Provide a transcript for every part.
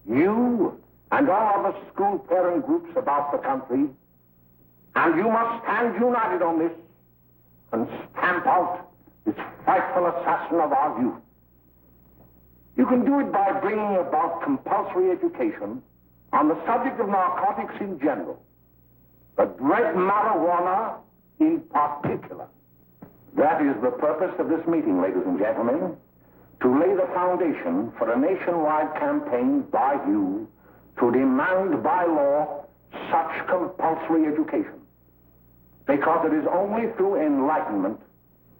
You and all other school parent groups about the country, and you must stand united on this and stamp out this frightful assassin of our youth. You can do it by bringing about compulsory education on the subject of narcotics in general, but dread marijuana in particular. That is the purpose of this meeting, ladies and gentlemen, to lay the foundation for a nationwide campaign by you to demand by law such compulsory education. Because it is only through enlightenment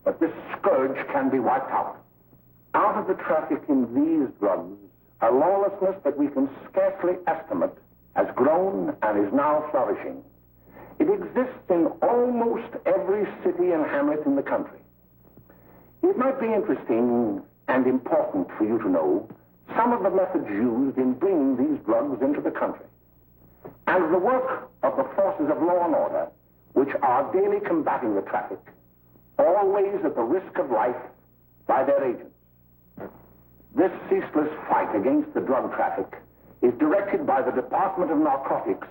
that this scourge can be wiped out. Out of the traffic in these drugs, a lawlessness that we can scarcely estimate has grown and is now flourishing. It exists in almost every city and hamlet in the country. It might be interesting and important for you to know some of the methods used in bringing these drugs into the country, and the work of the forces of law and order, which are daily combating the traffic, always at the risk of life by their agents. This ceaseless fight against the drug traffic is directed by the Department of Narcotics,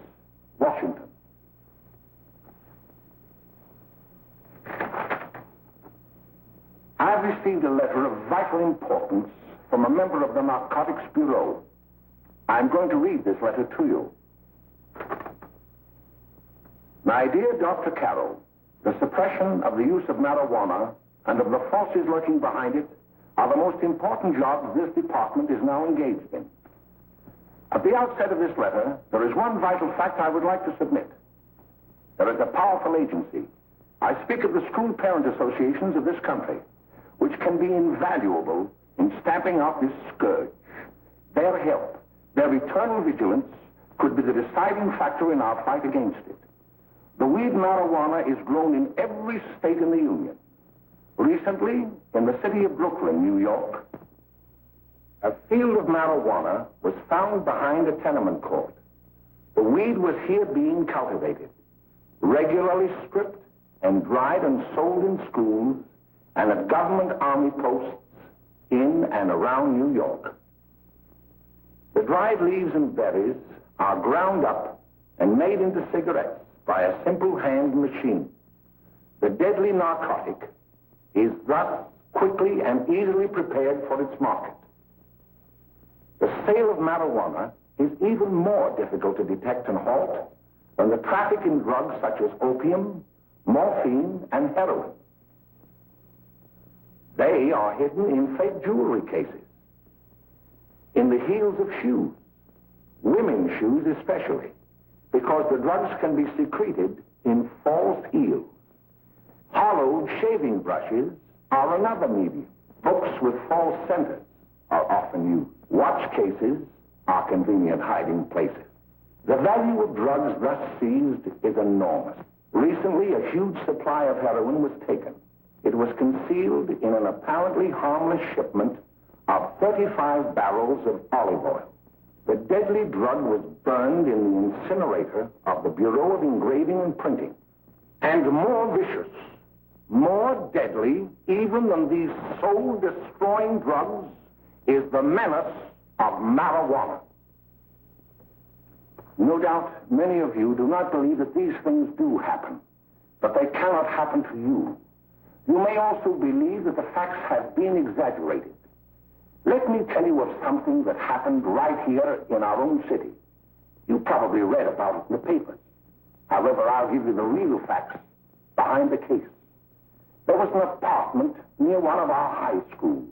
Washington. I have received a letter of vital importance from a member of the Narcotics Bureau. I'm going to read this letter to you. My dear Dr. Carroll, the suppression of the use of marijuana and of the forces lurking behind it are the most important jobs this department is now engaged in. At the outset of this letter, there is one vital fact I would like to submit. There is a powerful agency. I speak of the school parent associations of this country, which can be invaluable in stamping out this scourge. Their help, their eternal vigilance, could be the deciding factor in our fight against it. The weed marijuana is grown in every state in the Union. Recently, in the city of Brooklyn, New York, a field of marijuana was found behind a tenement court. The weed was here being cultivated, regularly stripped and dried and sold in schools and at government army posts in and around New York. The dried leaves and berries are ground up and made into cigarettes by a simple hand machine. The deadly narcotic is thus quickly and easily prepared for its market. The sale of marijuana is even more difficult to detect and halt than the traffic in drugs such as opium, morphine, and heroin. They are hidden in fake jewelry cases, in the heels of shoes, women's shoes especially, because the drugs can be secreted in false heels. Hollowed shaving brushes are another medium. Books with false centers are often used. Watch cases are convenient hiding places. The value of drugs thus seized is enormous. Recently, a huge supply of heroin was taken. It was concealed in an apparently harmless shipment of 35 barrels of olive oil. The deadly drug was burned in the incinerator of the Bureau of Engraving and Printing. And more vicious, more deadly, even than these soul-destroying drugs, is the menace of marijuana. No doubt many of you do not believe that these things do happen, but they cannot happen to you. You may also believe that the facts have been exaggerated. Let me tell you of something that happened right here in our own city. You probably read about it in the papers. However, I'll give you the real facts behind the case. There was an apartment near one of our high schools.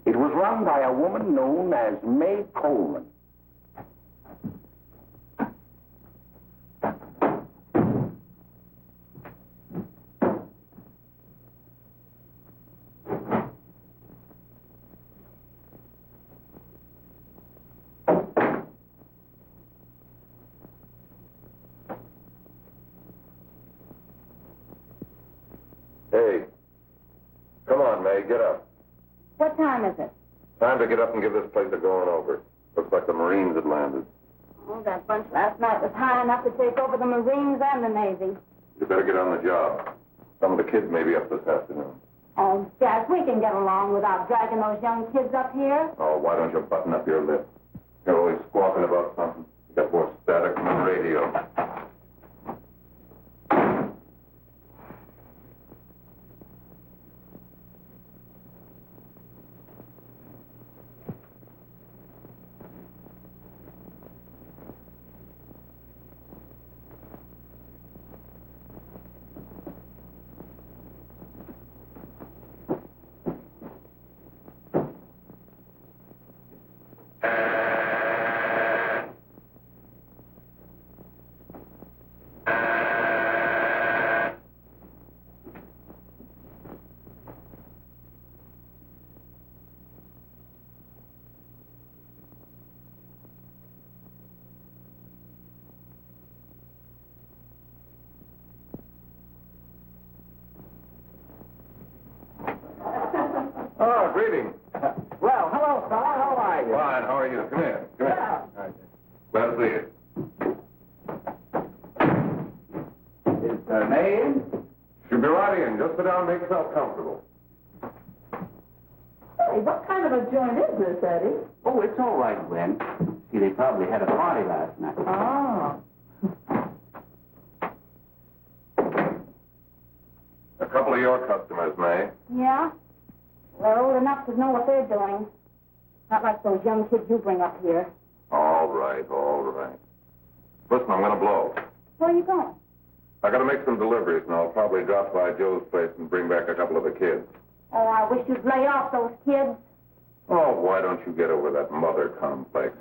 It was run by a woman known as May Coleman. Hey, come on, May, get up. What time is it? Time to get up and give this place a going over. Looks like the Marines had landed. Oh, that bunch last night was high enough to take over the Marines and the Navy. You better get on the job. Some of the kids may be up this afternoon. Oh, Jack, we can get along without dragging those young kids up here. Oh, why don't you button up your lip? You're always squawking Come here. Glad to see you. Is May in? She'll be right in. Just sit down and make yourself comfortable. Hey, what kind of a joint is this, Eddie? Oh, it's all right, Gwen. See, they probably had a party last night. Oh. A couple of your customers, May. Yeah? They're old enough to know what they're doing. Not like those young kids you bring up here. All right, all right. Listen, I'm going to blow. Where are you going? I got to make some deliveries, and I'll probably drop by Joe's place and bring back a couple of the kids. Oh, I wish you'd lay off those kids. Oh, why don't you get over that mother complex?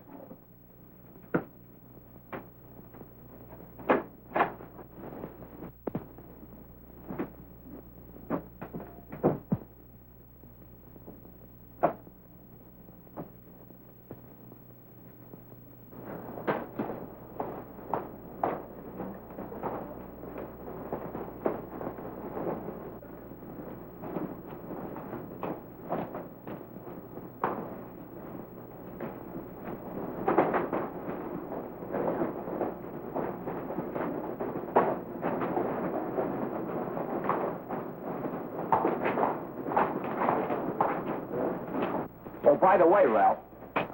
Oh, by the way, Ralph,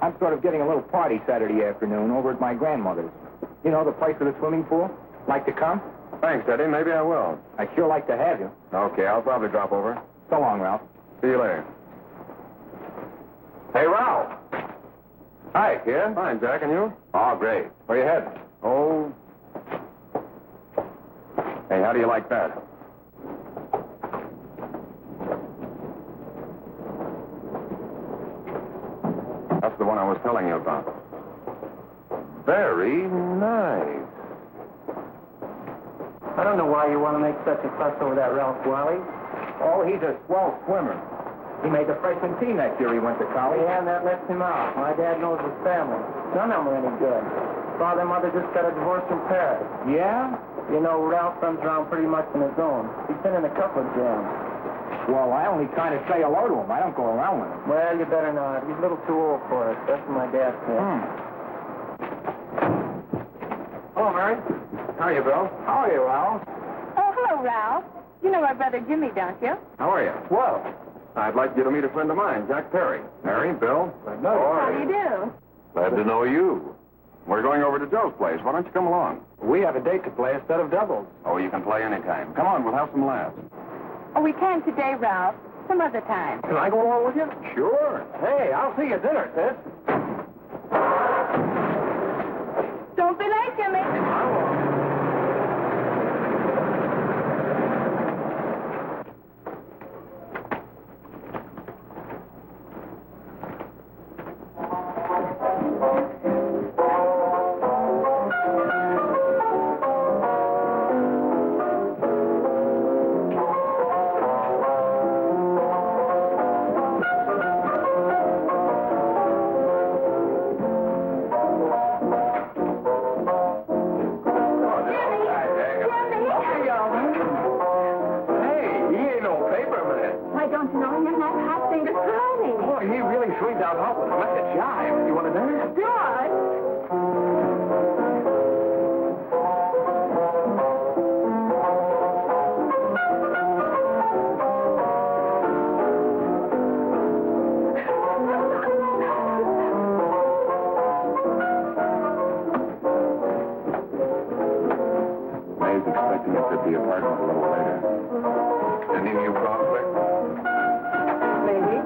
I'm sort of getting a little party Saturday afternoon over at my grandmother's. You know, the place with the swimming pool? Like to come? Thanks, Eddie. Maybe I will. I'd sure like to have you. Okay, I'll probably drop over. So long, Ralph. See you later. Hey, Ralph. Hi, kid. Fine, Jack, and you? Oh, great. Where you heading? Oh. Hey, how do you like that? That's the one I was telling you about. Very nice. I don't know why you want to make such a fuss over that Ralph Wally. Oh, he's a swell swimmer. He made the freshman team that year he went to college. Yeah, and that lets him out. My dad knows his family. None of them are any good. Father and mother just got a divorce in Paris. Yeah? You know, Ralph runs around pretty much on his own. He's been in a couple of jams. Well, I only kind of say hello to him. I don't go around with him. Well, you better not. He's a little too old for us. That's what my dad said. Hello, Mary. How are you, Bill? How are you, Ralph? Oh, hello, Ralph. You know our brother Jimmy, don't you? How are you? Well, I'd like you to meet a friend of mine, Jack Perry. Mary, Bill. How do you do? Glad to know you. We're going over to Joe's place. Why don't you come along? we have a date to play instead of doubles. Oh, you can play anytime. Come on, we'll have some laughs. Oh, we can't today, Ralph. Some other time. Can I go along with you? Sure. Hey, I'll see you at dinner, sis. Don't be late, Jimmy. Expecting us at the apartment a little later. Any new conflict? Maybe.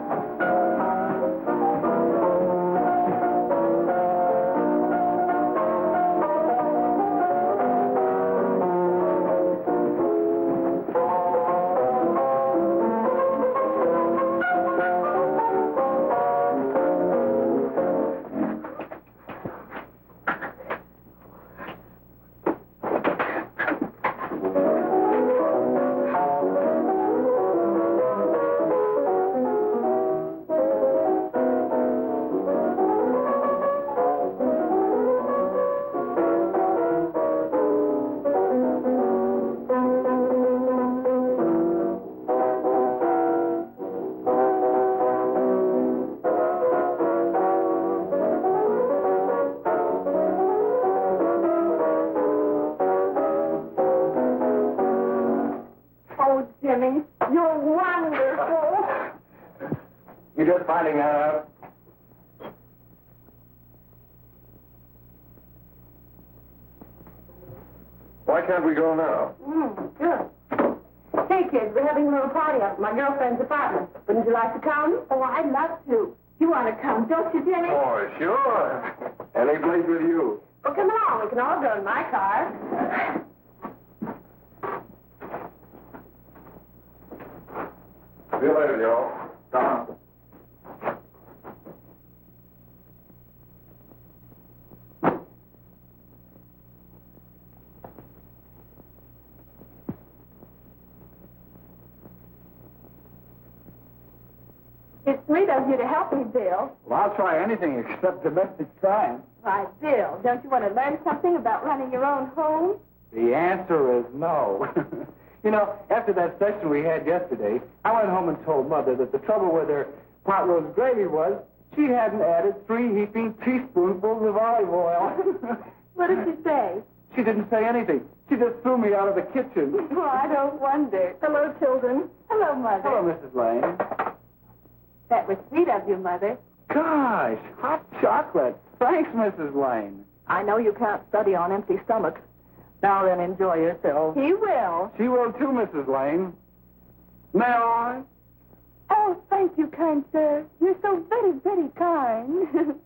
You're just finding that out. Why can't we go now? Sure. Hey, kids, we're having a little party up at my girlfriend's apartment. Wouldn't you like to come? Oh, I'd love to. You want to come, don't you, Jenny? Oh, sure. Any place with you. Well, come along. We can all go in my car. See you later, Joe. Tom. It's sweet of you to help me, Bill. Well, I'll try anything except domestic crime. Why, Bill, don't you want to learn something about running your own home? The answer is no. You know, after that session we had yesterday, I went home and told Mother that the trouble with her pot roast gravy was she hadn't added 3 heaping teaspoonfuls of olive oil. What did she say? She didn't say anything. She just threw me out of the kitchen. Oh, I don't wonder. Hello, children. Hello, Mother. Hello, Mrs. Lane. That was sweet of you, Mother. Gosh, hot chocolate. Thanks, Mrs. Lane. I know you can't study on empty stomachs. Now then, enjoy yourself. He will. She will too, Mrs. Lane. May I? Oh, thank you, kind sir. You're so very, very kind.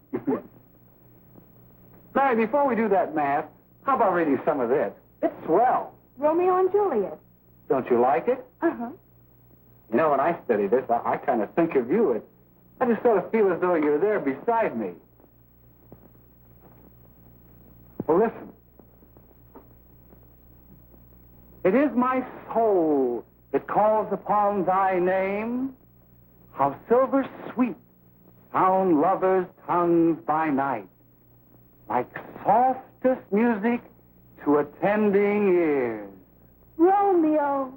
Mary, before we do that math, how about reading some of this? It's swell. Romeo and Juliet. Don't you like it? Uh-huh. You know, when I study this, I kind of think of you. I just sort of feel as though you're there beside me. Well, listen. It is my soul that calls upon thy name. How silver sweet sound lovers' tongues by night, like softest music to attending ears. Romeo,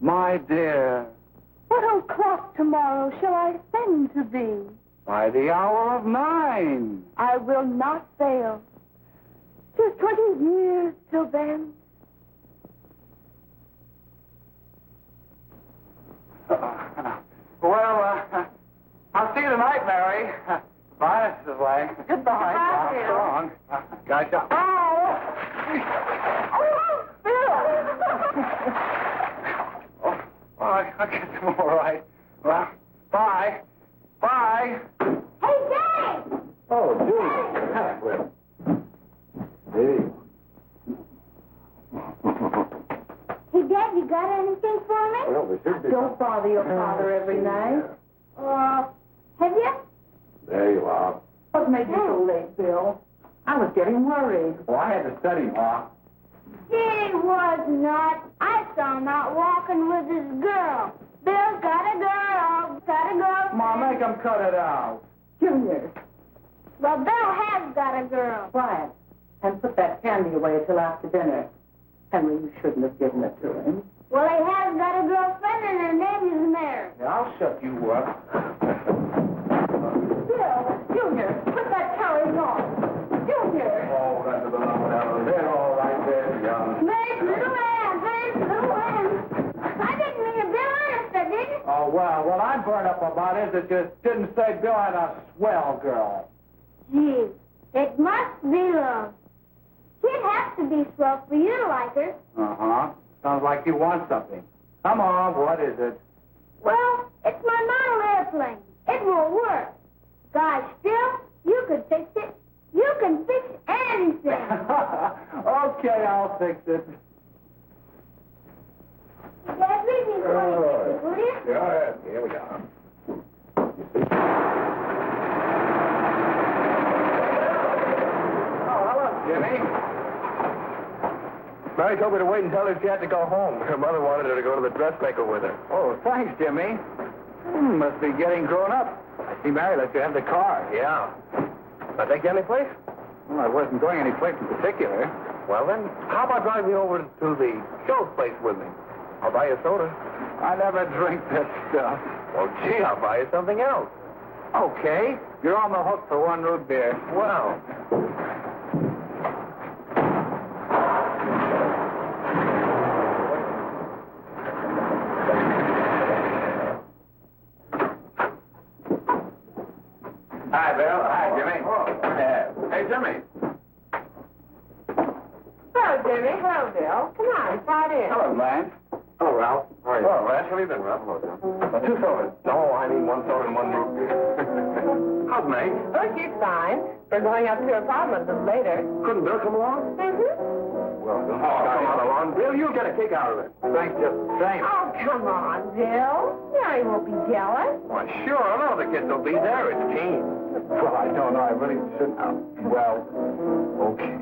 My dear, what o'clock tomorrow shall I send to thee? by the hour of 9. I will not fail. 'Tis 20 years till then. I'll see you tonight, Mary. Bye, Mrs. Lane. Goodbye. Goodbye, Bill. So long. Gotcha. Oh, Bill! Well, I guess I'm all right. Well, bye. Bye. Hey, Jay! Oh, Julie. Well, hey. Hey, Dad, you got anything for me? Well, there should be. Don't bother your father every night. Have you? There you are. What made you so late, Bill? I was getting worried. Well, I had to study, Ma. He was not. I saw him out walking with his girl. Bill's got a girl. Got a girl. Ma, make him cut it out. Junior. Well, Bill has got a girl. Quiet. And put that candy away till after dinner. Henry, you shouldn't have given it to him. Well, he has got a girlfriend, and her name is Mary. Yeah, I'll shut you up. Bill, Junior, put that carriage on. Junior. Oh, that's the number down there. All right there, young. There's little Ann. There's little Ann. I didn't mean to Bill honest, I didn't. Oh, well, what I'm burned up about is it just didn't say Bill had a swell girl. Gee, it must be love. She'd have to be swell for you to like her. Uh-huh. Sounds like you want something. Come on, what is it? Well, it's my model airplane. It won't work. Gosh, Bill, you could fix it. You can fix anything. Okay, I'll fix it. Dad, read me 26, will you? Yeah, here we are. Oh, hello, Jimmy. Mary told me to wait and tell her she had to go home. Her mother wanted her to go to the dressmaker with her. Oh, thanks, Jimmy. Must be getting grown up. I see Mary let you have the car. Yeah. I take you any place? Well, I wasn't going any place in particular. Well, then, how about driving me over to the show place with me? I'll buy you a soda. I never drink that stuff. Well, gee, I'll buy you something else. Okay. You're on the hook for 1 root beer. Well. Hello, Jimmy. Hello, Bill. Come on, slide in. Hello, Blanche. Hello, Ralph. How are you? Hello, Blanche. How have you been, Ralph? Hello, Jim. 2 sodas. No, I need 1 soda and 1 root beer. How's May? Oh, she's fine. We're going up to her apartment a little later. Couldn't Bill come along? Well, Bill, come on along. Bill, you'll get a kick out of it. Thanks, just the same. Oh, come on, Bill. Mary won't be jealous. Why, sure. I know the kids will be there. It's team. Well, I don't know. I really shouldn't. Well, okay.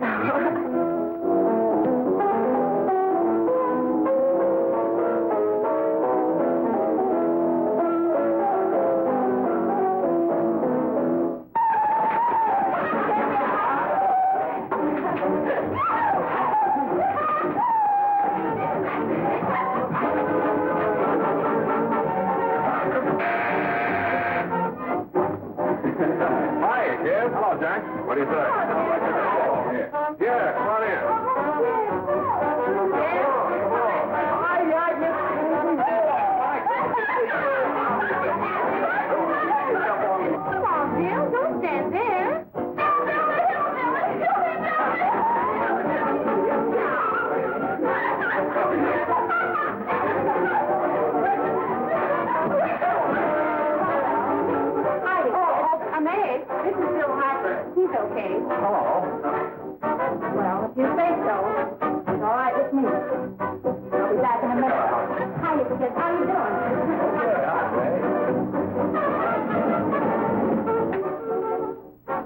What do you say? Yeah, come on in. Come on, Bill. Don't stand there. This is Bill Harper. He's okay. Hello. Well, if you say so, it's all right with me. I'll be back in a minute. Hi, kid. How you doing?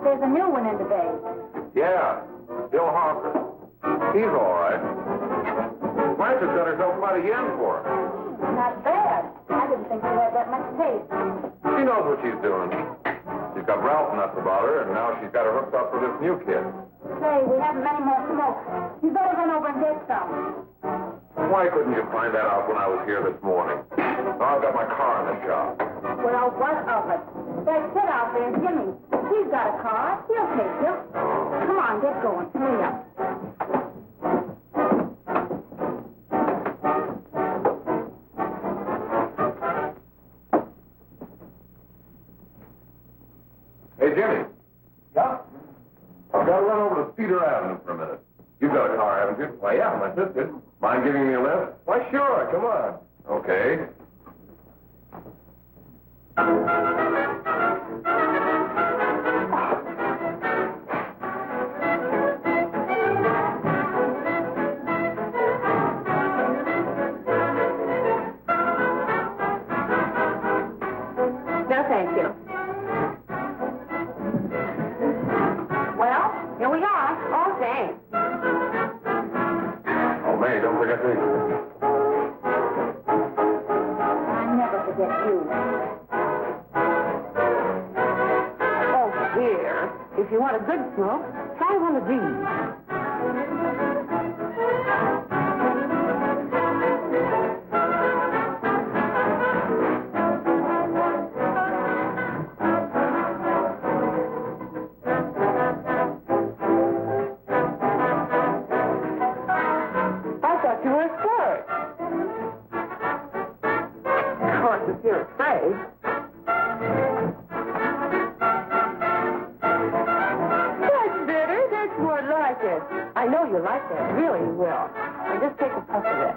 There's a new one in today. Yeah, Bill Harper. He's all right. Blanche has got herself quite a yen for him. Not bad. I didn't think she had that much taste. She knows what she's doing. She's got Ralph nuts about her, and now she's got her hooked up for this new kid. Say, we haven't many more smokes. You better run over and get some. Why couldn't you find that out when I was here this morning? Now I've got my car in the shop. Well, what of it? That kid out there, Jimmy. He's got a car. He'll take you. Come on, get going. Hurry up. Hey, Jimmy. Yeah? I've got to run over to Cedar Avenue for a minute. You've got a car, haven't you? Why, yeah, my sister. Mind giving me a lift? Why, sure. Come on. Okay. No, thank you. Well, here we are. Oh, thanks. Oh, May, don't forget me. I never forget you. Oh, dear. If you want a good smoke, try one of these. If you're afraid. That's better. That's more like it. I know you like that. Really, you will. Now just take a puff of it.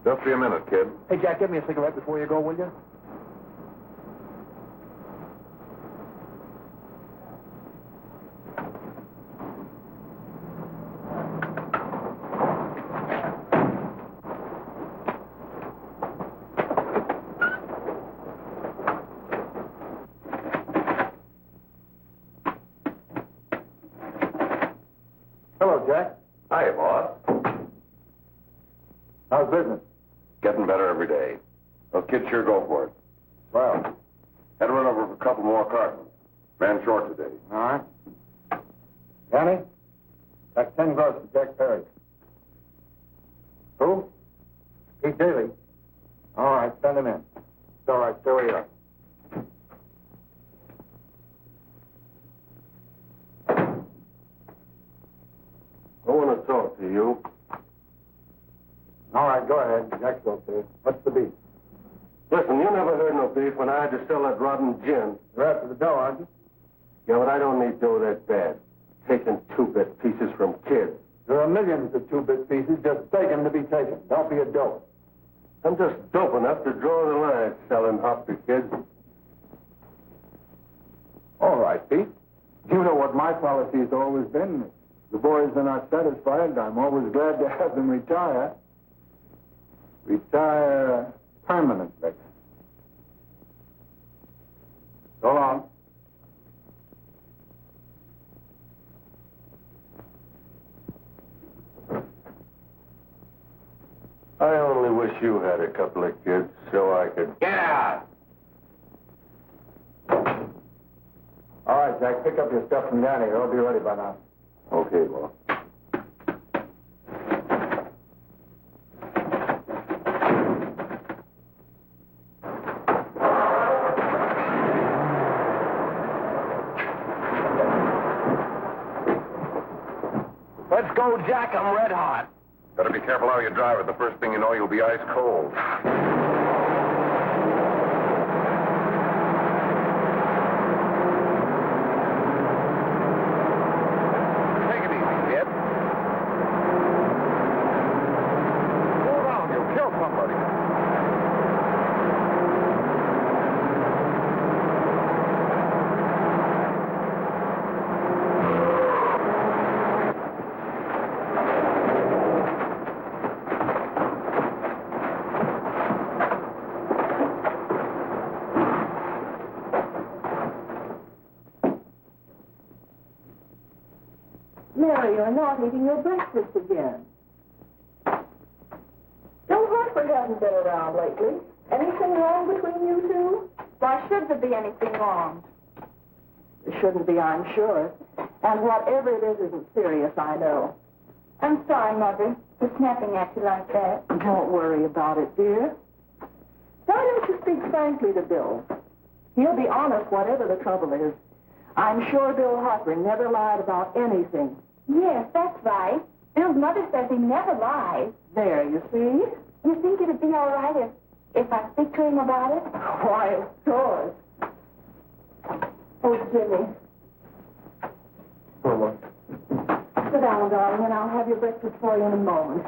Just be a minute, kid. Hey, Jack, give me a cigarette before you go, will you? Hello, Jack. Hi, boss. How's business? Getting better every day. Those kids sure go for it. Well, Had to run over for a couple more cartons. Ran short today. all right. Johnny, that's 10 gross for Jack Perry. Who? Pete Daly. All right, send him in. It's all right, stay where you are. Jackie. What's the beef? Listen, you never heard no beef when I had to sell that rotten gin. You're after the dough, aren't you? Yeah, but I don't need dough that bad. Taking two-bit pieces from kids. There are millions of two-bit pieces just begging to be taken. Don't be a dope. I'm just dope enough to draw the line selling up to kids. All right, Pete. You know what my policy has always been. If the boys are not satisfied, I'm always glad to have them retire. Retire permanently. So long. I only wish you had a couple of kids so I could... Get out! All right, Jack, pick up your stuff from down here. I'll be ready by now. Okay, well. Let's go, Jack. I'm red hot. Better be careful how you drive it. The first thing you know, you'll be ice cold. Take it easy, kid. Go around. You'll kill somebody. Mary, you're not eating your breakfast again. Bill Hartford hasn't been around lately. Anything wrong between you two? Why should there be anything wrong? There shouldn't be, I'm sure. And whatever it is isn't serious, I know. I'm sorry, Mother, for snapping at you like that. Don't worry about it, dear. Why don't you speak frankly to Bill? He'll be honest whatever the trouble is. I'm sure Bill Hartford never lied about anything. Yes, that's right. Bill's mother says he never lies. There, you see? You think it'd be all right if I speak to him about it? Why, of course. Oh, Jimmy. Sit down, darling, and I'll have your breakfast for you in a moment.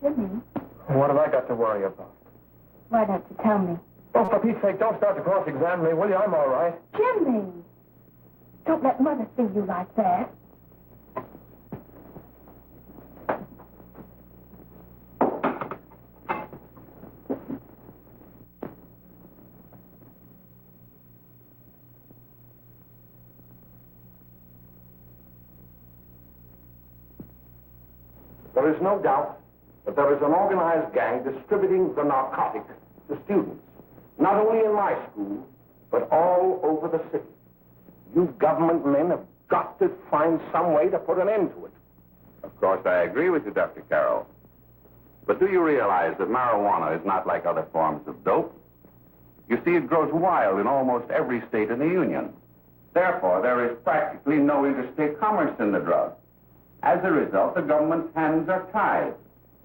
Jimmy, What have I got to worry about? why don't you tell me? Oh, for Pete's sake, don't start to cross-examine me, will you? I'm all right. Jimmy! Don't let Mother see you like that. There is no doubt that there is an organized gang distributing the narcotics to students, not only in my school, but all over the city. You government men have got to find some way to put an end to it. Of course, I agree with you, Dr. Carroll. But do you realize that marijuana is not like other forms of dope? You see, it grows wild in almost every state in the Union. Therefore, there is practically no interstate commerce in the drug. As a result, the government's hands are tied.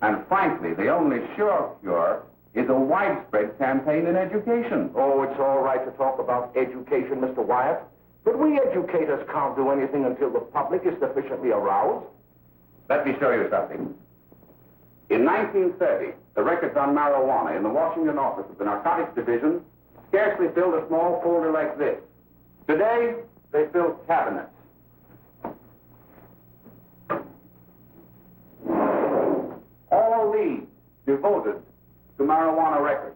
And frankly, the only sure cure is a widespread campaign in education. Oh, it's all right to talk about education, Mr. Wyatt. But we educators can't do anything until the public is sufficiently aroused. Let me show you something. In 1930, the records on marijuana in the Washington office of the Narcotics Division scarcely filled a small folder like this. Today, they fill cabinets. All these devoted to marijuana records.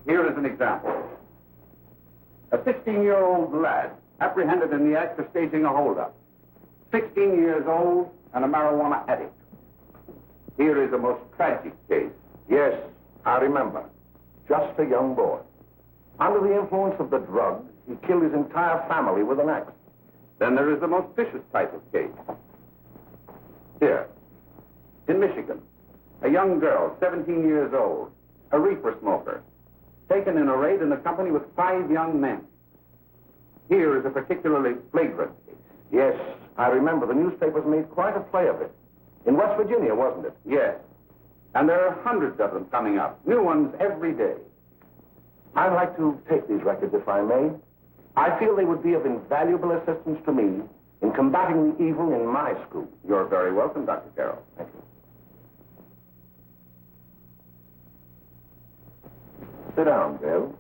Here is an example. A 16-year-old lad apprehended in the act of staging a holdup. 16 years old and a marijuana addict. Here is a most tragic case. Yes, I remember. Just a young boy. Under the influence of the drug, he killed his entire family with an axe. Then there is the most vicious type of case. Here, in Michigan, a young girl, 17 years old, a reefer smoker, taken in a raid in the company with 5 young men. Here is a particularly flagrant case. Yes, I remember. The newspapers made quite a play of it. In West Virginia, wasn't it? Yes. And there are hundreds of them coming up. New ones every day. I'd like to take these records, if I may. I feel they would be of invaluable assistance to me in combating the evil in my school. You're very welcome, Dr. Carroll. Thank you. Sit down, Bill.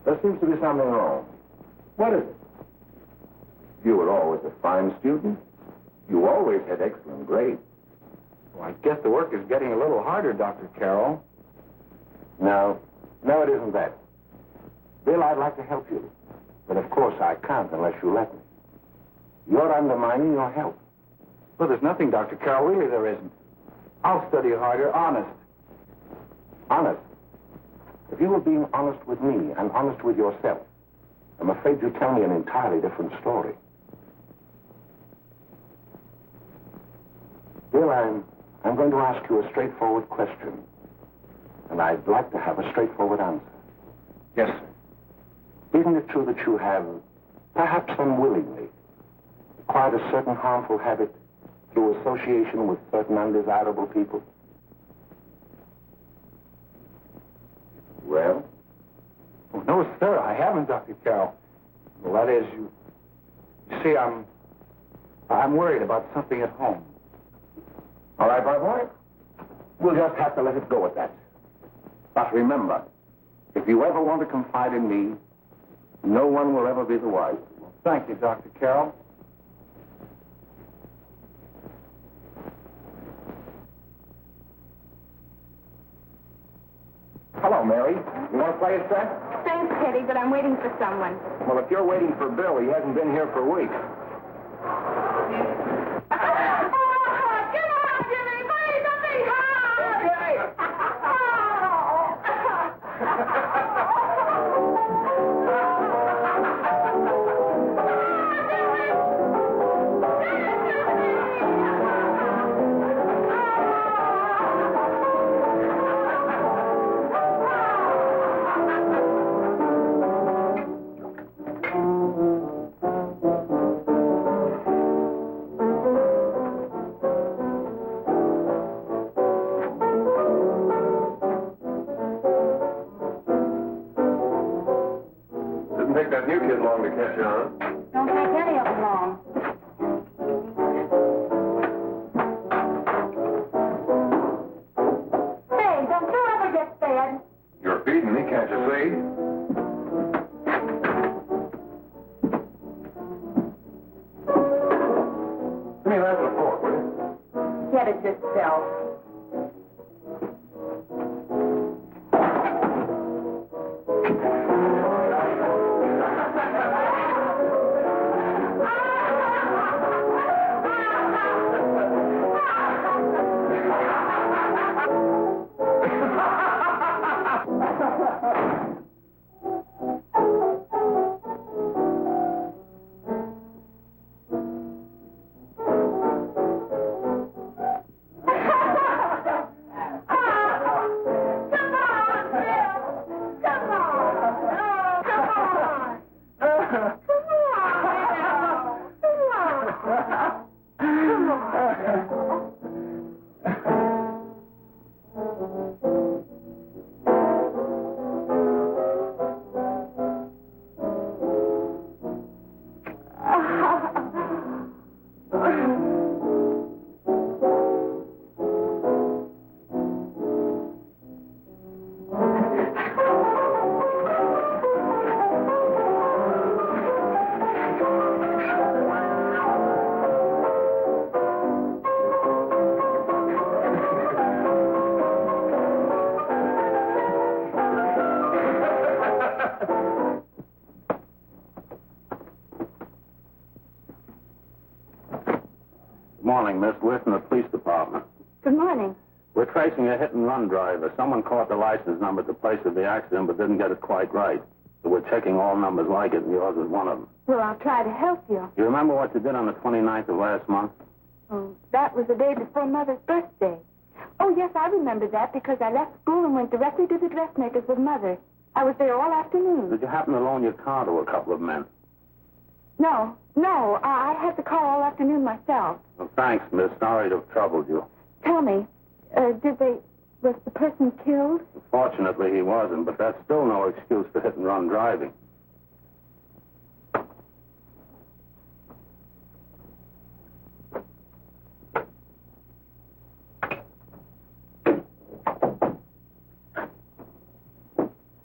There seems to be something wrong. What is it? You were always a fine student. You always had excellent grades. Well, I guess the work is getting a little harder, Dr. Carroll. No, it isn't that. Bill, I'd like to help you. But of course I can't unless you let me. You're undermining your health. Well, there's nothing, Dr. Carroll. Really, there isn't. I'll study harder, honest. Honest? If you were being honest with me and honest with yourself, I'm afraid you'd tell me an entirely different story. Bill, I'm going to ask you a straightforward question. And I'd like to have a straightforward answer. Yes, sir. Isn't it true that you have, perhaps unwillingly, acquired a certain harmful habit through association with certain undesirable people? Well? Oh, no, sir, I haven't, Dr. Carroll. Well, that is, you see, I'm worried about something at home. All right, my boy. We'll just have to let it go at that. But remember, if you ever want to confide in me, no one will ever be the wiser. Thank you, Dr. Carroll. Hello, Mary. You want to play a set? Thanks, Teddy, but I'm waiting for someone. Well, if you're waiting for Bill, he hasn't been here for weeks. Didn't take that new kid long to catch on. Don't take any of them long. Hey, don't you ever get fed? You're feeding me, can't you see? Give me that with a fork, will you? Get it yourself. Morning, Miss Whitten, the police department. Good morning. We're tracing a hit-and-run driver. Someone caught the license number at the place of the accident but didn't get it quite right. So we're checking all numbers like it, and yours is one of them. Well, I'll try to help you. You remember what you did on the 29th of last month? Oh, that was the day before Mother's birthday. Oh, yes, I remember that because I left school and went directly to the dressmaker's with Mother. I was there all afternoon. Did you happen to loan your car to a couple of men? No. I had the car all afternoon myself. Well, thanks, miss. Sorry to have troubled you. Tell me, was the person killed? Fortunately, he wasn't, but that's still no excuse for hit-and-run driving.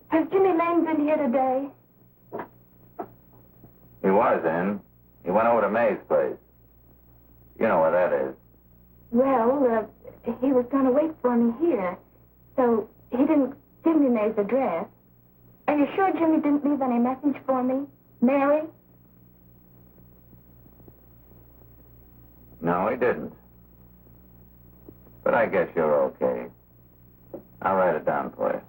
Has Jimmy Lane been here today? He was in. He went over to May's place. You know where that is. Well, he was going to wait for me here, so he didn't give me May's address. Are you sure Jimmy didn't leave any message for me? Mary? No, he didn't. But I guess you're okay. I'll write it down for you.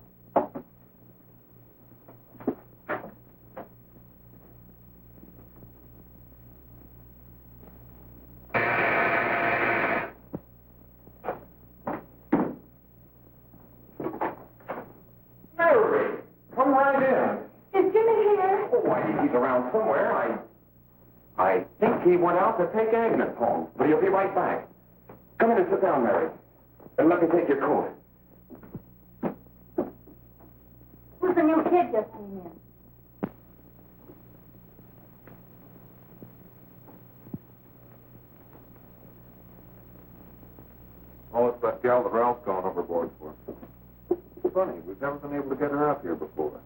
Mary, come right in. Is Jimmy here? Oh, why, he's around somewhere. I think he went out to take Agnes home, but he'll be right back. Come in and sit down, Mary. And let me take your coat. Who's the new kid just came in? Oh, it's that gal that Ralph's gone overboard for. Funny, we've never been able to get her up here before.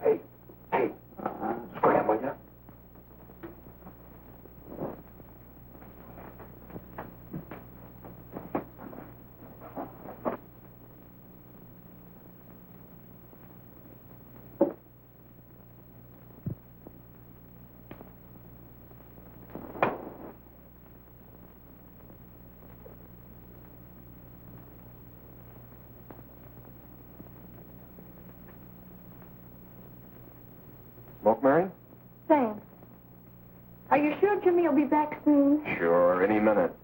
Hey, scram, will you? Smoke, Mary? Thanks. Are you sure Jimmy will be back soon? Sure, any minute.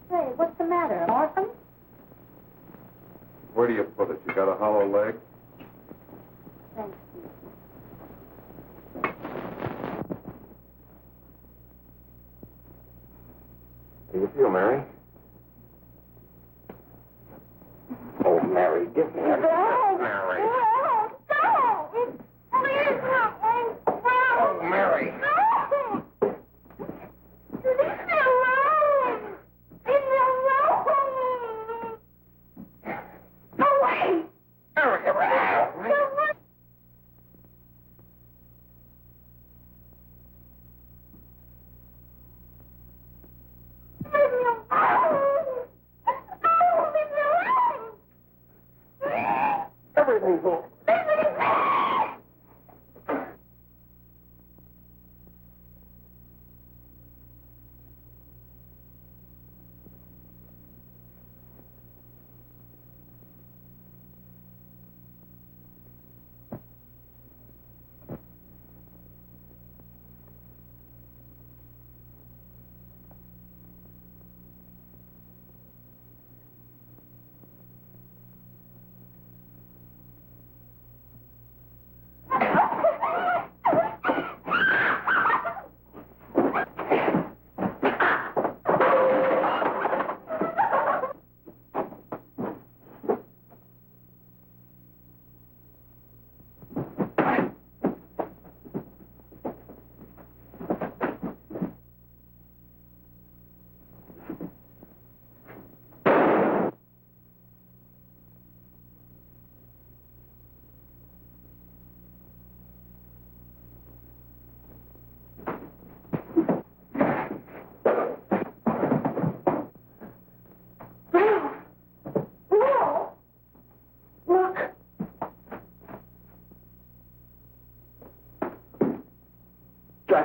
Hey, what's the matter? An orphan? Where do you put it? You got a hollow leg? Thanks. How do you feel, Mary? Oh, Mary, give me a... Mary. Oh, Mary. Everything's all...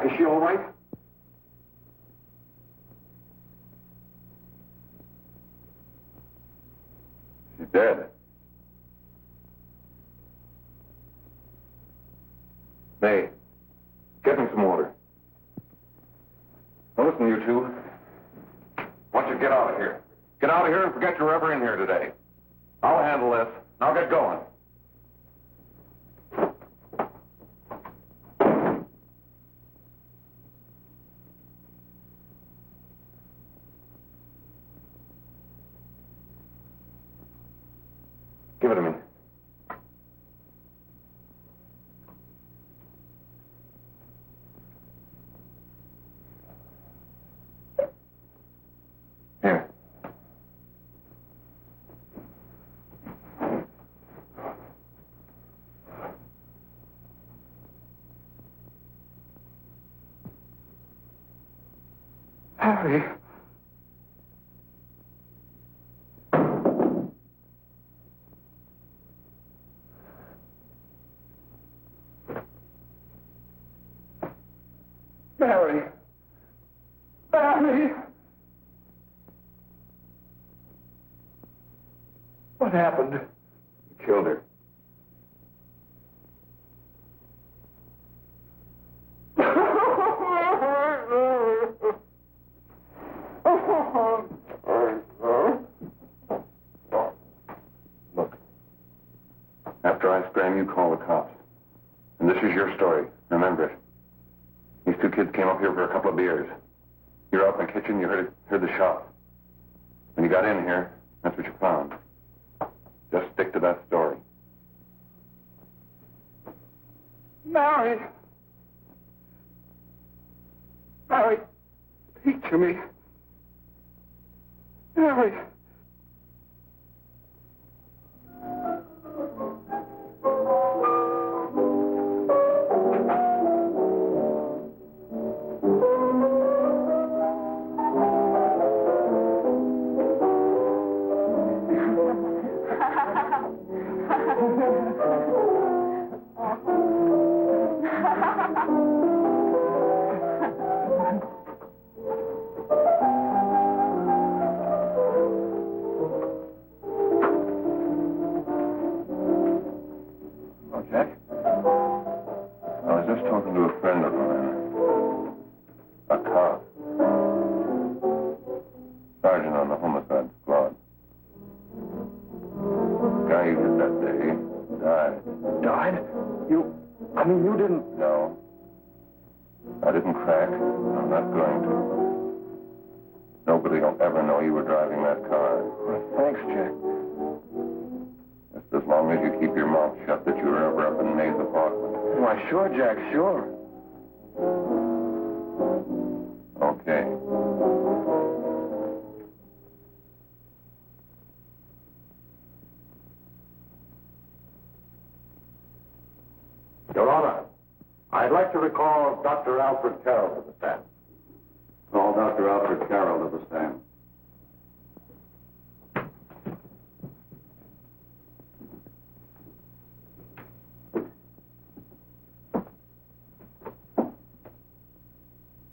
Jack, is she all right? She's dead. May, get me some water. Now listen, you two. I want you to get out of here. Get out of here and forget you're ever in here today. I'll handle this. Now get going. Give it to me. Here. Harry. Barry. Barry. What happened? You killed her. Look. After I scram, you call the cops. And this is your story. Remember it. These two kids came up here for a couple of beers. You were out in the kitchen, you heard the shot. When you got in here, that's what you found. Just stick to that story. Mary! Mary, speak to me. Mary! Sure, Jack, sure. Okay. Your Honor, I'd like to recall Dr. Alfred Carroll to the stand. Call Dr. Alfred Carroll to the stand.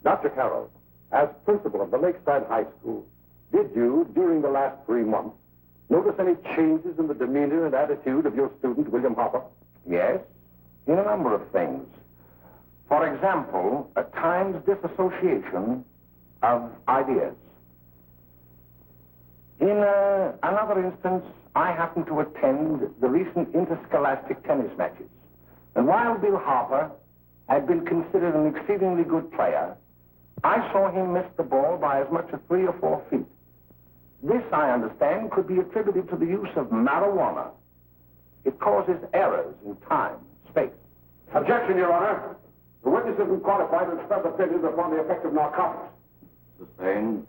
Dr. Carroll, as principal of the Lakeside High School, did you, during the last 3 months, notice any changes in the demeanor and attitude of your student, William Hopper? Yes, in a number of things. For example, at times disassociation of ideas. In another instance, I happened to attend the recent interscholastic tennis matches. And while Bill Harper had been considered an exceedingly good player, I saw him miss the ball by as much as 3 or 4 feet. This, I understand, could be attributed to the use of marijuana. It causes errors in time, space. Objection, Your Honor. The witness isn't qualified to express opinions upon the effect of narcotics. Sustained.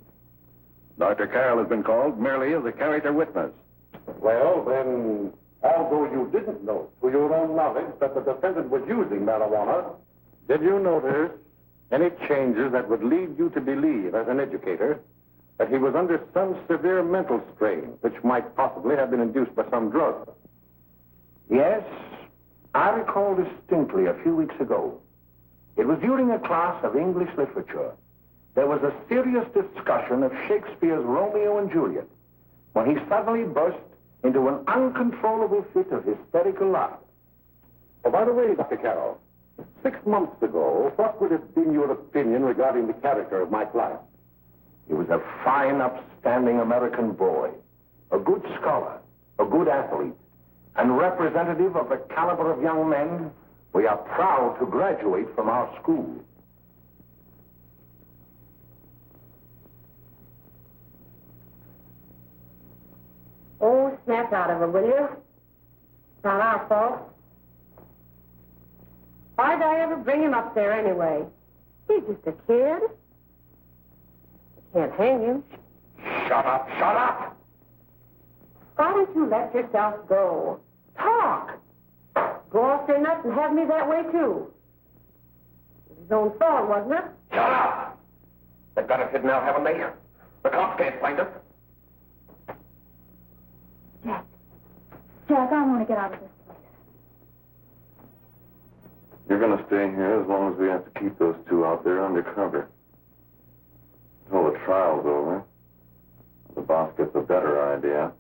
Dr. Carroll has been called merely as a character witness. Well, then, although you didn't know to your own knowledge that the defendant was using marijuana, did you notice any changes that would lead you to believe, as an educator, that he was under some severe mental strain, which might possibly have been induced by some drug? Yes, I recall distinctly a few weeks ago. It was during a class of English literature. There was a serious discussion of Shakespeare's Romeo and Juliet when he suddenly burst into an uncontrollable fit of hysterical laughter. Oh, by the way, Dr. Carroll, 6 months ago, what would have been your opinion regarding the character of my client? He was a fine, upstanding American boy, a good scholar, a good athlete, and representative of the caliber of young men we are proud to graduate from our school. Oh, snap out of it, will you? It's not our fault. Why'd I ever bring him up there anyway? He's just a kid. I can't hang him. Shut up, shut up! Why don't you let yourself go? Talk. Go off your nuts and have me that way, too. It was his own fault, wasn't it? Shut up! They've got us hidden out, haven't they? The cops can't find us. Jack, I want to get out of this place. You're going to stay here as long as we have to keep those two out there undercover. Until the trial's over. The boss gets a better idea.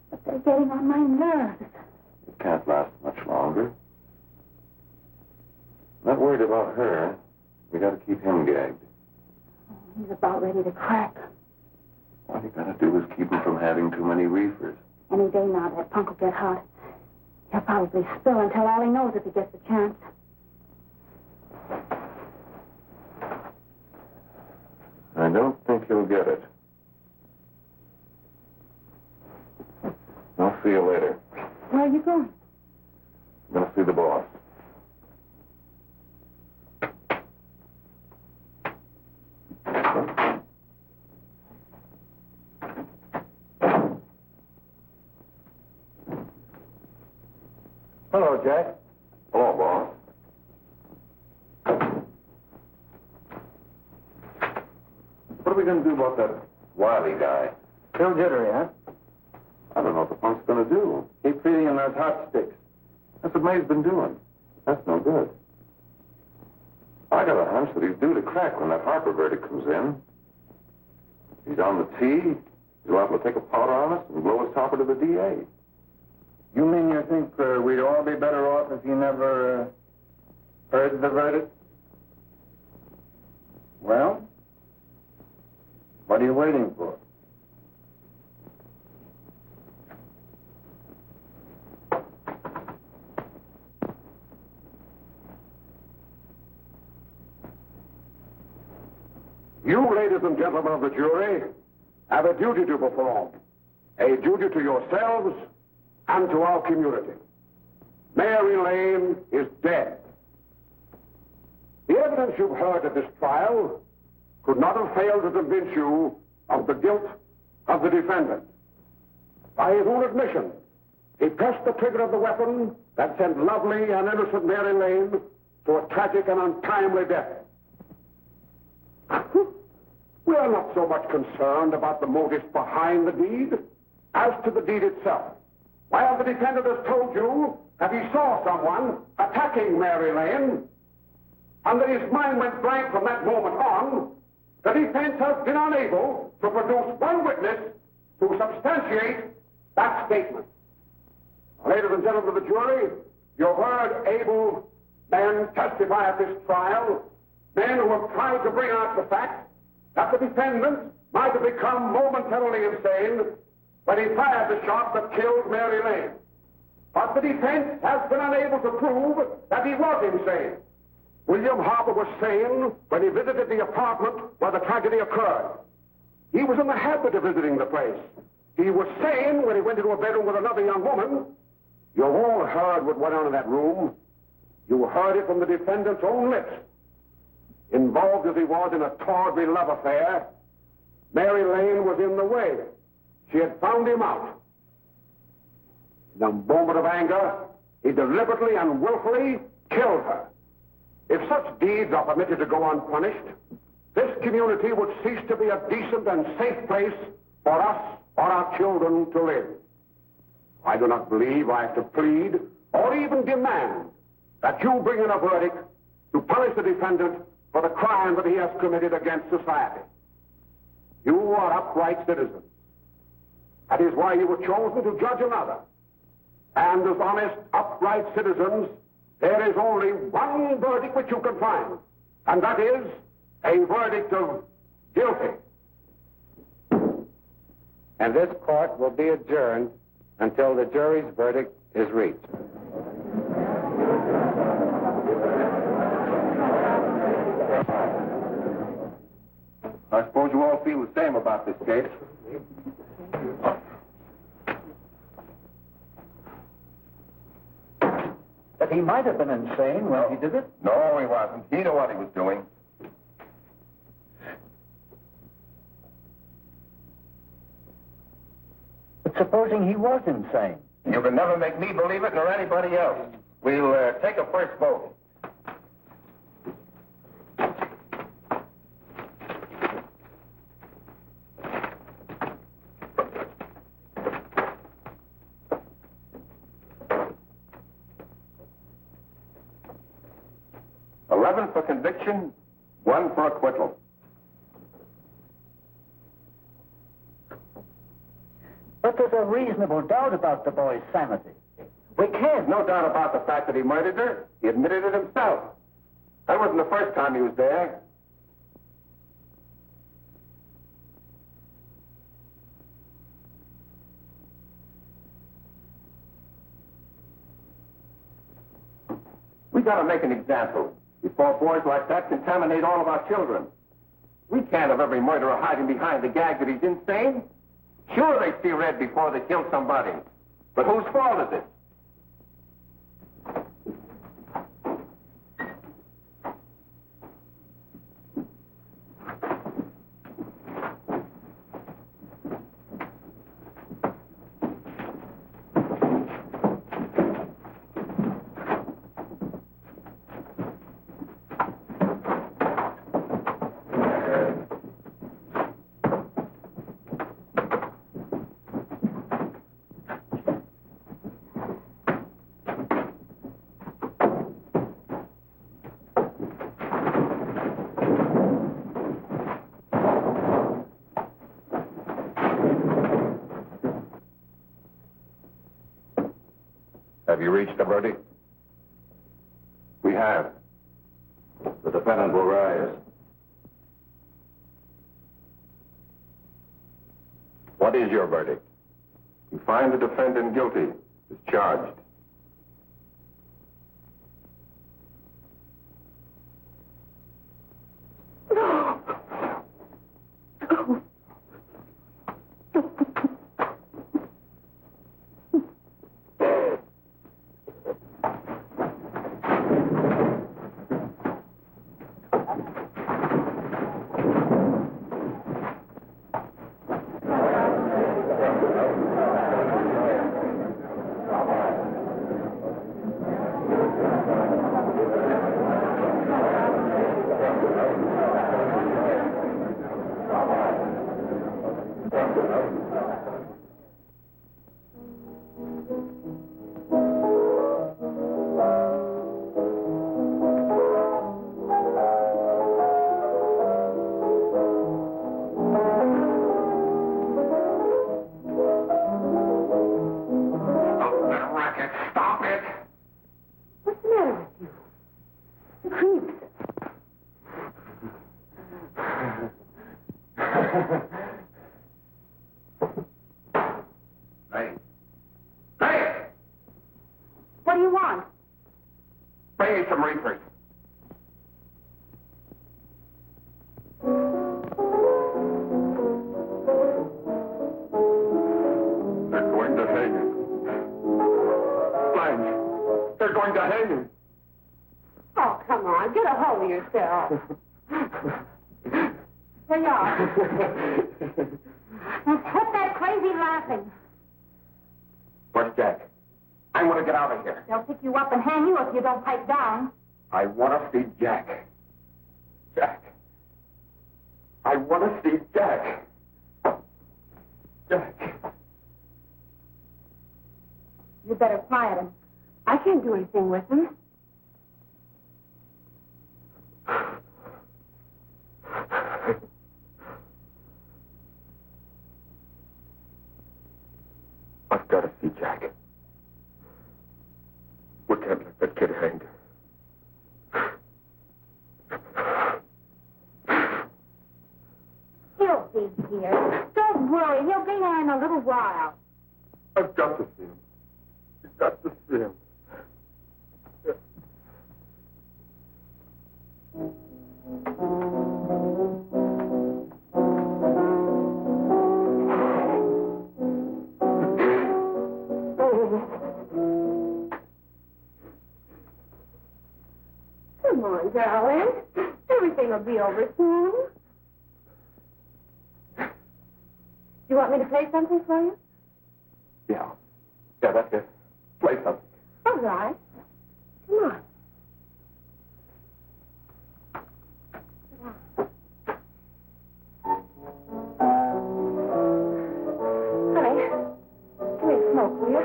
But they're getting on my nerves. It can't last much longer. Not worried about her. We got to keep him gagged. He's about ready to crack. All you got to do is keep him from having too many reefers. Any day now, that punk will get hot. He'll probably spill and tell all he knows if he gets the chance. I don't think he'll get it. I'll see you later. Where are you going? I'm going to see the boss. Hello, Jack. Hello, boss. What are we going to do about that Wiley guy? Still jittery, huh? I don't know what the punk's going to do. Keep feeding him those hot sticks. That's what May's been doing. That's no good. I got a hunch that he's due to crack when that Harper verdict comes in. He's on the tee. He's liable to take a powder on us and blow his topper to the DA. You mean you think we'd all be better off if he never heard the verdict? Well, what are you waiting for? You, ladies and gentlemen of the jury, have a duty to perform. A duty to yourselves and to our community. Mary Lane is dead. The evidence you've heard at this trial could not have failed to convince you of the guilt of the defendant. By his own admission, he pressed the trigger of the weapon that sent lovely and innocent Mary Lane to a tragic and untimely death. We are not so much concerned about the motives behind the deed as to the deed itself. While the defendant has told you that he saw someone attacking Mary Lane, and that his mind went blank from that moment on, the defense has been unable to produce one witness to substantiate that statement. Ladies and gentlemen of the jury, you heard able men testify at this trial, men who have tried to bring out the fact that the defendant might have become momentarily insane when he fired the shot that killed Mary Lane. But the defense has been unable to prove that he was insane. William Harper was sane when he visited the apartment where the tragedy occurred. He was in the habit of visiting the place. He was sane when he went into a bedroom with another young woman. You've all heard what went on in that room. You heard it from the defendant's own lips. Involved as he was in a tawdry love affair, Mary Lane was in the way. She had found him out. In a moment of anger, he deliberately and willfully killed her. If such deeds are permitted to go unpunished, this community would cease to be a decent and safe place for us or our children to live. I do not believe I have to plead or even demand that you bring in a verdict to punish the defendant for the crime that he has committed against society. You are upright citizens. That is why you were chosen to judge another. And as honest, upright citizens, there is only one verdict which you can find, and that is a verdict of guilty. And this court will be adjourned until the jury's verdict is reached. I suppose you all feel the same about this case. That he might have been insane when he did it? No, he wasn't. He knew what he was doing. But supposing he was insane? You can never make me believe it nor anybody else. We'll take a first vote. For conviction, 1 for acquittal. But there's a reasonable doubt about the boy's sanity. We can't. No doubt about the fact that he murdered her. He admitted it himself. That wasn't the first time he was there. We got to make an example before boys like that contaminate all of our children. We can't have every murderer hiding behind the gag that he's insane. Sure, they see red before they kill somebody. But whose fault is it? Have you reached a verdict? We have. The defendant will rise. What is your verdict? We find the defendant guilty, is charged. What do you want? Bring me some reefers. They're going to hang him. Blanche, they're going to hang him. Oh, come on. Get a hold of yourself. There you are. Now quit that crazy laughing. Where's Jack? I want to get out of here. They'll pick you up and hang you if you don't pipe down. I want to see Jack. Jack. I want to see Jack. Jack. You better quiet him. I can't do anything with him. got to see Jack. We can't let that kid hang. He'll be here. Don't worry. He'll be here in a little while. I've got to see him. You've got to see him. Come on, darling. Everything will be over soon. You want me to play something for you? Yeah, that's it. Play something. All right. Come on. Honey, give me a smoke, will you?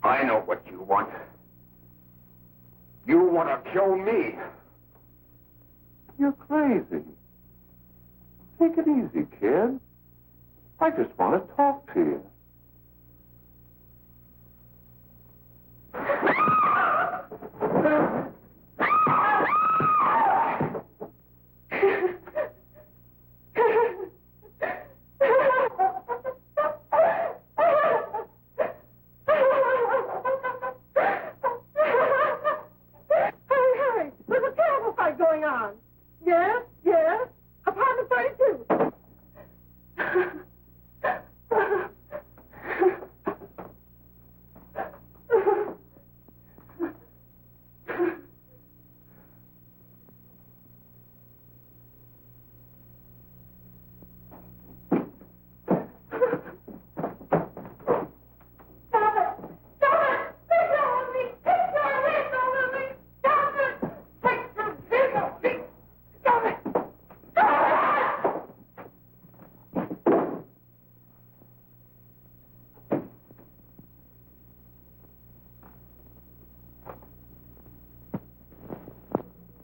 I know what you want. You want to kill me. You're crazy. Take it easy, kid. I just want to talk to you.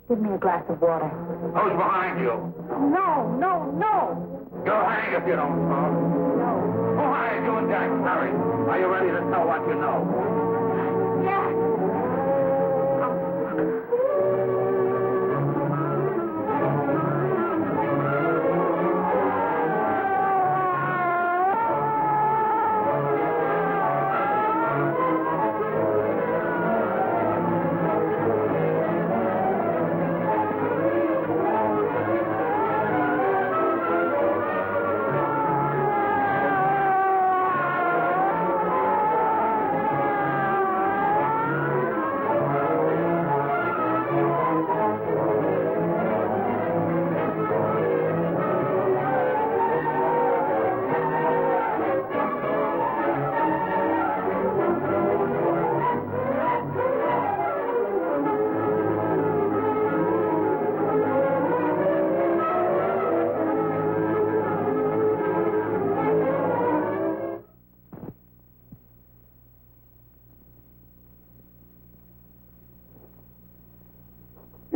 Give me a glass of water. Who's behind you? No, no, no. You'll hang if you don't talk. No. Who hired you and Jack? Hurry. Are you ready to tell what you know? Yes.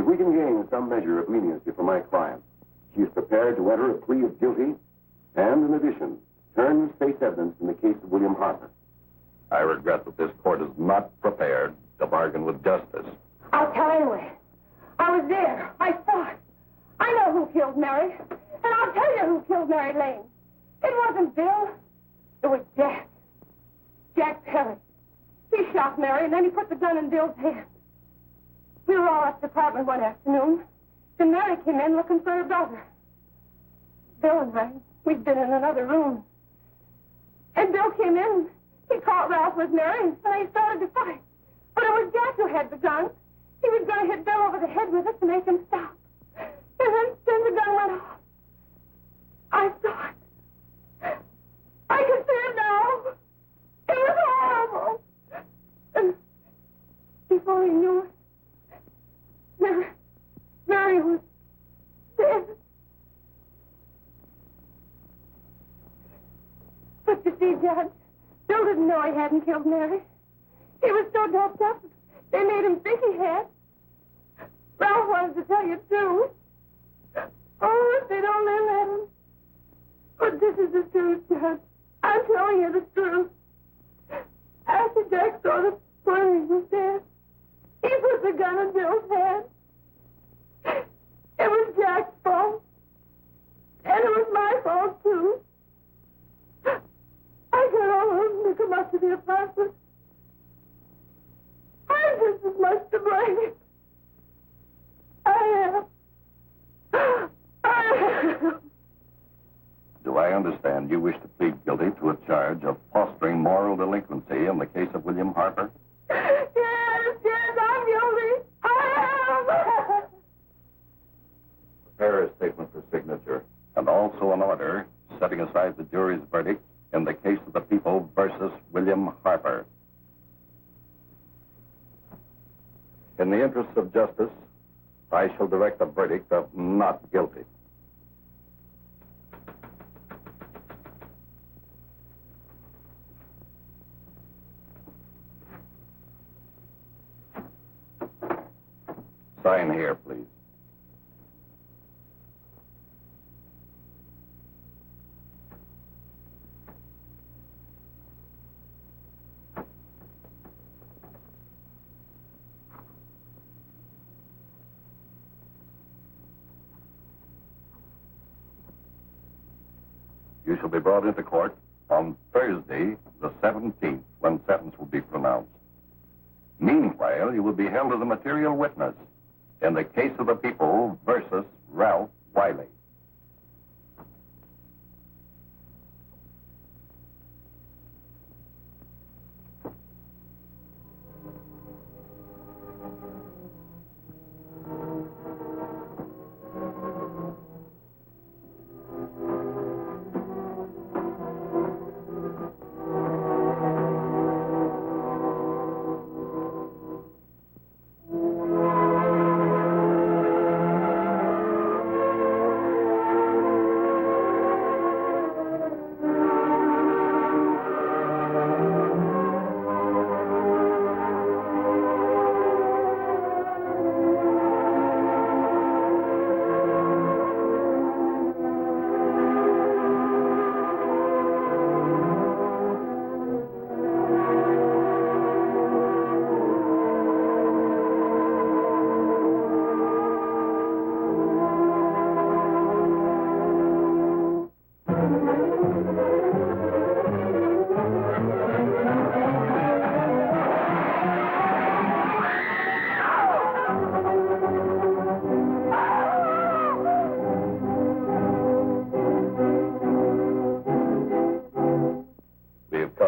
If we can gain some measure of leniency for my client, she is prepared to enter a plea of guilty and, in addition, turn state's evidence in the case of William Harper. I regret that this court is not prepared to bargain with justice. I'll tell anyway. I was there. I saw it. I know who killed Mary. And I'll tell you who killed Mary Lane. It wasn't Bill. It was Jack. Jack Perry. He shot Mary, and then he put the gun in Bill's hand. We were all at the apartment one afternoon. Then Mary came in looking for her brother. Bill and I, we'd been in another room. And Bill came in. He caught Ralph with Mary, and they started to fight. But it was Jack who had the gun. He was going to hit Bill over the head with it to make him stop. And then the gun went off. I saw it. I can see it now. It was horrible. And before he knew it, Mary was dead. But you see, Judge, Bill didn't know he hadn't killed Mary. He was so doped up, they made him think he had. Ralph wanted to tell you, too. Oh, if they'd only let him. But this is the truth, Judge. I'm telling you the truth. After Jack saw the boy was dead, he put the gun in Bill's hand. It was Jack's fault. And it was my fault, too. I got all of them to come up to the apartment. I'm just as much to blame. I am. Do I understand you wish to plead guilty to a charge of fostering moral delinquency in the case of William Harper? Yes, I'm guilty. I am. Prepare a statement for signature, and also an order setting aside the jury's verdict in the case of the people versus William Harper. In the interests of justice, I shall direct a verdict of not guilty. Sign here, please. You shall be brought into court on Thursday, the 17th, when sentence will be pronounced. Meanwhile, you will be held as a material witness in the case of the people versus Ralph Wiley.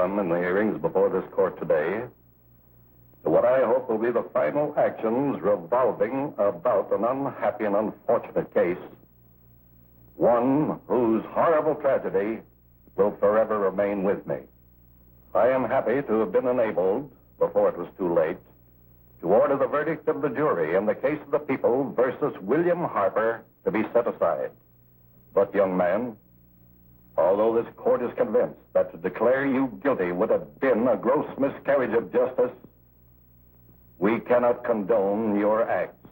In the hearings before this court today to what I hope will be the final actions revolving about an unhappy and unfortunate case, one whose horrible tragedy will forever remain with me. I am happy to have been enabled, before it was too late, to order the verdict of the jury in the case of the people versus William Harper to be set aside. But, young man, although this court is convinced that to declare you guilty would have been a gross miscarriage of justice, we cannot condone your acts.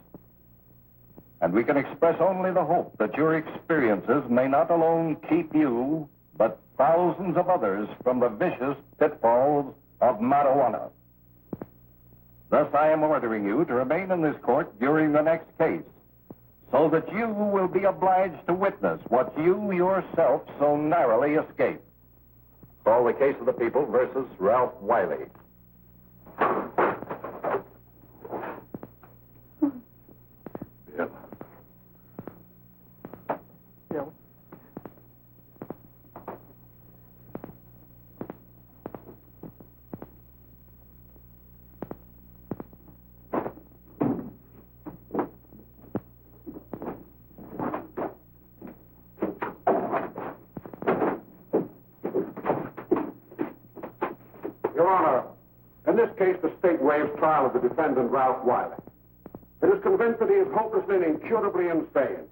and we can express only the hope that your experiences may not alone keep you, but thousands of others from the vicious pitfalls of marijuana. Thus, I am ordering you to remain in this court during the next case, so that you will be obliged to witness what you yourself so narrowly escaped. Call the case of the people versus Ralph Wiley. Bill. Bill. Your Honor, in this case, the state waives trial of the defendant, Ralph Wiley. It is convinced that he is hopelessly and incurably insane,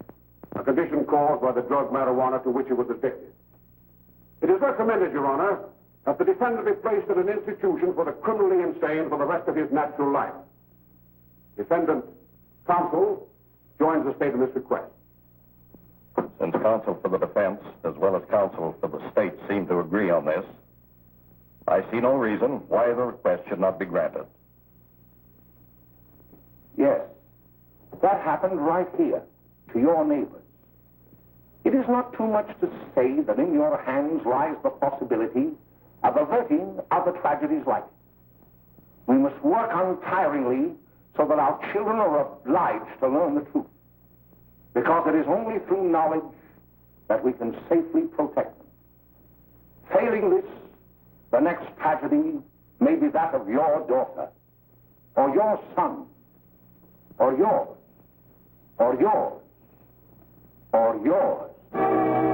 a condition caused by the drug marijuana to which he was addicted. It is recommended, Your Honor, that the defendant be placed in an institution for the criminally insane for the rest of his natural life. Defendant counsel joins the state in this request. Since counsel for the defense, as well as counsel for the state, seem to agree on this, I see no reason why the request should not be granted. Yes, that happened right here, to your neighbors. It is not too much to say that in your hands lies the possibility of averting other tragedies like it. We must work untiringly so that our children are obliged to learn the truth, because it is only through knowledge that we can safely protect them. Failing this, the next tragedy may be that of your daughter, or your son, or yours, or yours, or yours.